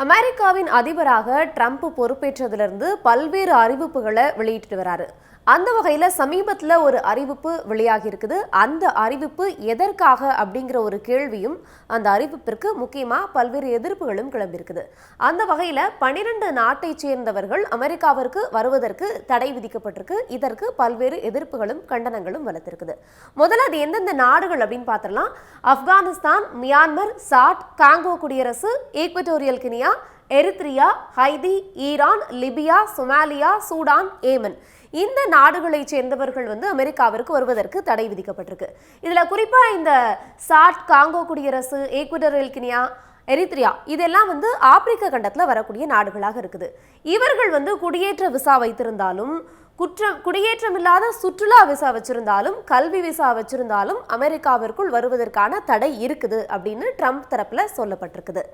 அமெரிக்காவின் அதிபராக ட்ரம்ப் பொறுப்பேற்றதிலிருந்து பல்வேறு அறிவிப்புகளை வெளியிட்டு வராரு. அந்த வகையில் சமீபத்தில் ஒரு அறிவிப்பு வெளியாகி இருக்குது. அந்த அறிவிப்பு எதற்காக அப்படிங்கிற ஒரு கேள்வியும் அந்த அறிவிப்பிற்கு முக்கியமாக பல்வேறு எதிர்ப்புகளும் கிளம்பியிருக்குது. அந்த வகையில் 12 நாட்டை சேர்ந்தவர்கள் அமெரிக்காவிற்கு வருவதற்கு தடை விதிக்கப்பட்டிருக்கு. இதற்கு பல்வேறு எதிர்ப்புகளும் கண்டனங்களும் வளர்த்திருக்குது. முதல்ல அது எந்தெந்த நாடுகள் அப்படின்னு பார்த்துடலாம். ஆப்கானிஸ்தான், மியான்மர், சாட், காங்கோ குடியரசு, equatorial Guinea, எரித்ரியா, Haiti, Iran, Libya, Somalia, Sudan, Yemen இந்த நாடுகளை சேர்ந்தவர்கள் அமெரிக்காவிற்கு வருவதற்கு தடை விதிக்கப்பட்டிருக்கு. இதுல குறிப்பா இந்த சாட், காங்கோ குடியரசு, ஈக்வட்டோரியல் கினியா, எரித்ரியா இதெல்லாம் ஆப்பிரிக்க கண்டத்துல வரக்கூடிய நாடுகளாக இருக்குது. இவர்கள் குடியேற்ற விசா வைத்திருந்தாலும், குடியேற்றமில்லாத சுற்றுலா விசா வச்சிருந்தாலும், கல்வி விசா வச்சிருந்தாலும் அமெரிக்காவிற்குள் வருவதற்கான தடை இருக்குது அப்படின்னு ட்ரம்ப் தரப்புல சொல்லப்பட்டிருக்குது.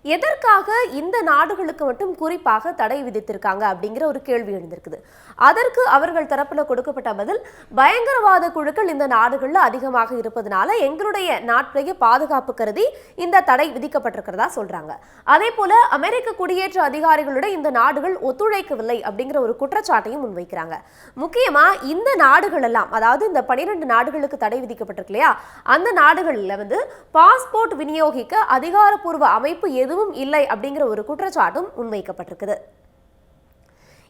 எதற்காக இந்த நாடுகளுக்கு மட்டும் குறிப்பாக தடை விதித்திருக்காங்க அப்படிங்கிற ஒரு கேள்வி எழுந்திருக்குது. அதற்கு அவர்கள் தரப்புல கொடுக்கப்பட்ட பதில், பயங்கரவாத குழுக்கள் இந்த நாடுகள்ல அதிகமாக இருப்பதனால எங்களுடைய நாட்டுடைய பாதுகாப்பு கருதி இந்த தடை விதிக்கப்பட்டிருக்கிறதா சொல்றாங்க. அதே போல அமெரிக்க குடியேற்ற அதிகாரிகளுடன் இந்த நாடுகள் ஒத்துழைக்கவில்லை அப்படிங்கிற ஒரு குற்றச்சாட்டையும் முன்வைக்கிறாங்க. முக்கியமா இந்த நாடுகள் எல்லாம், அதாவது இந்த 12 நாடுகளுக்கு தடை விதிக்கப்பட்டிருக்கு இல்லையா, அந்த நாடுகள்ல பாஸ்போர்ட் விநியோகிக்க அதிகாரப்பூர்வ அமைப்பு எதுவும் இல்லை அப்படிங்கிற ஒரு குற்றச்சாட்டும் முன்வைக்கப்பட்டிருக்குது.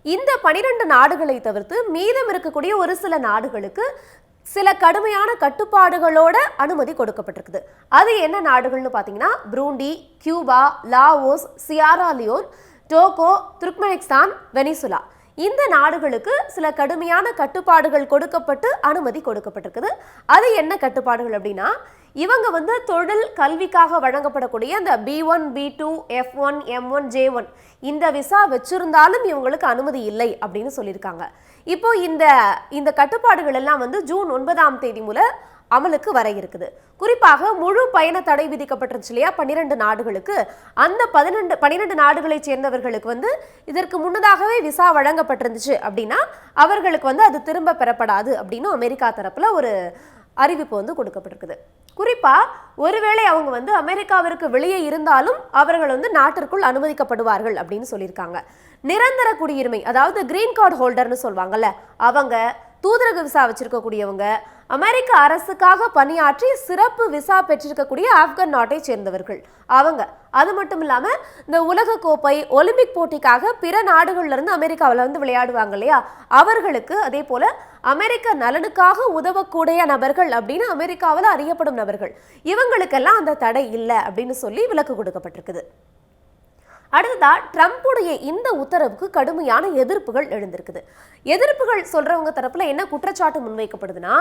இந்த 12 நாடுகளை தவிர்த்து மீதம் இருக்கக்கூடிய ஒரு சில நாடுகளுக்கு சில கடுமையான கட்டுப்பாடுகளோட அனுமதி கொடுக்கப்பட்டிருக்குது. அது என்ன நாடுகள்னு பார்த்தீங்கன்னா, Burundi, Cuba, Laos, Sierra Leone, Togo, Turkmenistan, Venezuela இந்த நாடுகளுக்கு சில கடுமையான கட்டுப்பாடுகள் கொடுக்கப்பட்டு அனுமதி கொடுக்கப்பட்டிருக்குது. அது என்ன கட்டுப்பாடுகள் அப்படின்னா, இவங்க தொழில் கல்விக்காக வழங்கப்படக்கூடிய அந்த B1, B2, F1, M1, J1 இந்த விசா வச்சிருந்தாலும் இவங்களுக்கு அனுமதி இல்லை அப்படின்னு சொல்லியிருக்காங்க. இப்போ இந்த கட்டுப்பாடுகள் எல்லாம் ஜூன் 9ஆம் தேதி முதல் அமலுக்கு வர இருக்குது. குறிப்பாக முழு பயண தடை விதிக்கப்பட்டிருச்சு இல்லையா 12 நாடுகளுக்கு, அந்த 12 நாடுகளை சேர்ந்தவர்களுக்கு இதற்கு முன்னதாகவே விசா வழங்கப்பட்டிருந்துச்சு அப்படின்னா அவர்களுக்கு அது திரும்ப பெறப்படாது அப்படின்னு அமெரிக்கா தரப்புல ஒரு அறிவிப்பு கொடுக்கப்பட்டிருக்குது. குறிப்பா ஒருவேளை அவங்க அமெரிக்காவிற்கு வெளியே இருந்தாலும் அவர்கள் நாட்டிற்குள் அனுமதிக்கப்படுவார்கள் அப்படின்னு சொல்லியிருக்காங்க. நிரந்தர குடியுரிமை, அதாவது கிரீன் கார்டு ஹோல்டர்னு சொல்வாங்கல்ல, அவங்க தூதரக விசா வச்சிருக்கக்கூடியவங்க, அமெரிக்க அரசுக்காக பணியாற்றி சிறப்பு விசா பெற்றிருக்கக்கூடிய ஆப்கான் நாட்டை சேர்ந்தவர்கள் அவங்க, அது மட்டும் இல்லாம இந்த உலக கோப்பை, ஒலிம்பிக் போட்டிக்காக பிற நாடுகள்ல இருந்து அமெரிக்காவில் விளையாடுவாங்க இல்லையா, அவர்களுக்கு, அதே போல அமெரிக்க நலனுக்காக உதவக்கூடிய நபர்கள் அப்படின்னு அமெரிக்காவில் அறியப்படும் நபர்கள், இவங்களுக்கெல்லாம் அந்த தடை இல்லை அப்படின்னு சொல்லி விலக்கு கொடுக்கப்பட்டிருக்குது. அடுத்ததா ட்ரம்புடைய இந்த உத்தரவுக்கு கடுமையான எதிர்ப்புகள் எழுந்திருக்குது. எதிர்ப்புகள் சொல்றவங்க தரப்புல என்ன குற்றச்சாட்டு முன்வைக்கப்படுதுன்னா,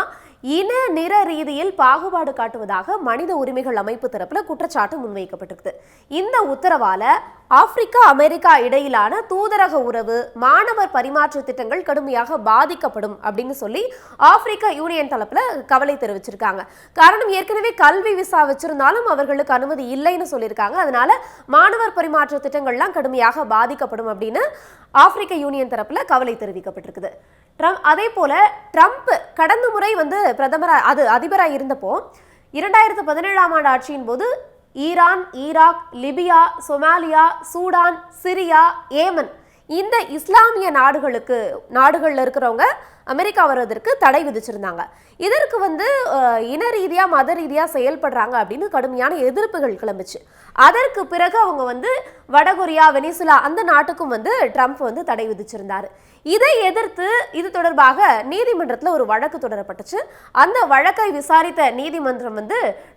இன நிற ரீதியில் பாகுபாடு காட்டுவதாக மனித உரிமைகள் அமைப்பு தரப்புல குற்றச்சாட்டு முன்வைக்கப்பட்டிருக்குது. இந்த உத்தரவால ஆப்பிரிக்கா அமெரிக்கா இடையிலான தூதரக உறவு, மாணவர் பரிமாற்ற திட்டங்கள் கடுமையாக பாதிக்கப்படும் அப்படின்னு சொல்லி ஆப்பிரிக்க யூனியன் தரப்புல கவலை தெரிவிச்சிருக்காங்க. காரணம், ஏற்கனவே கல்வி விசா வச்சிருந்தாலும் அவர்களுக்கு அனுமதி இல்லைன்னு சொல்லியிருக்காங்க. அதனால மாணவர் பரிமாற்ற திட்டங்கள்லாம் கடுமையாக பாதிக்கப்படும் அப்படின்னு ஆப்பிரிக்க யூனியன் தரப்புல கவலை தெரிவிக்கப்பட்டிருக்குது. அதே போல ட்ரம்ப் கடந்த முறை அதிபராக இருந்தப்போ 2017ஆம் ஆண்டு ஆட்சியின் போது Iran, Iraq, Libya, Somalia, Sudan, Syria, Yemen இந்த இஸ்லாமிய நாடுகள்ல இருக்கிறவங்க அமெரிக்கா வருவதற்கு தடை விதிச்சிருந்தாங்க. இதற்கு இன ரீதியா மத ரீதியா செயல்படுறாங்க அப்படின்னு கடுமையான எதிர்ப்புகள் கிளம்பிச்சு. அதற்கு பிறகு அவங்க வடகொரியா, வெனிசுலா அந்த நாட்டுக்கும் ட்ரம்ப் தடை விதிச்சிருந்தாரு. இதை எதிர்த்து இது தொடர்பாக நீதிமன்றத்தில் ஒரு வழக்கு தொடரப்பட்டுச்சு. அந்த வழக்கை விசாரித்த நீதிமன்றம்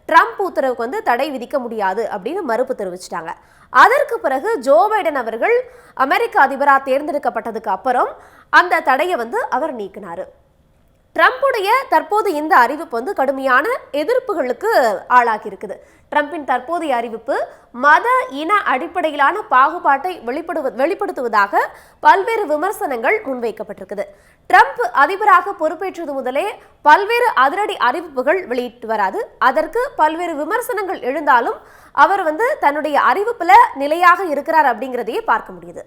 ட்ரம்ப் உத்தரவுக்கு தடை விதிக்க முடியாது அப்படின்னு மறுப்பு தெரிவிச்சிட்டாங்க. அதற்கு பிறகு ஜோ பைடன் அவர்கள் அமெரிக்க அதிபராக தேர்ந்தெடுக்கப்பட்டதுக்கு அப்புறம் அந்த தடையை அவர் நீக்கினாரு. ட்ரம்புடைய தற்போது இந்த அறிவிப்பு கடுமையான எதிர்ப்புகளுக்கு ஆளாகி இருக்குது. ட்ரம்பின் தற்போதைய அறிவிப்பு மத இன அடிப்படையிலான பாகுபாட்டை வெளிப்படுத்துவதாக பல்வேறு விமர்சனங்கள் முன்வைக்கப்பட்டிருக்குது. ட்ரம்ப் அதிபராக பொறுப்பேற்றது முதலே பல்வேறு அதிரடி அறிவிப்புகள் வெளியிட்டு வராது. அதற்கு பல்வேறு விமர்சனங்கள் எழுந்தாலும் அவர் தன்னுடைய அறிவிப்புல நிலையாக இருக்கிறார் அப்படிங்கிறதையே பார்க்க முடியுது.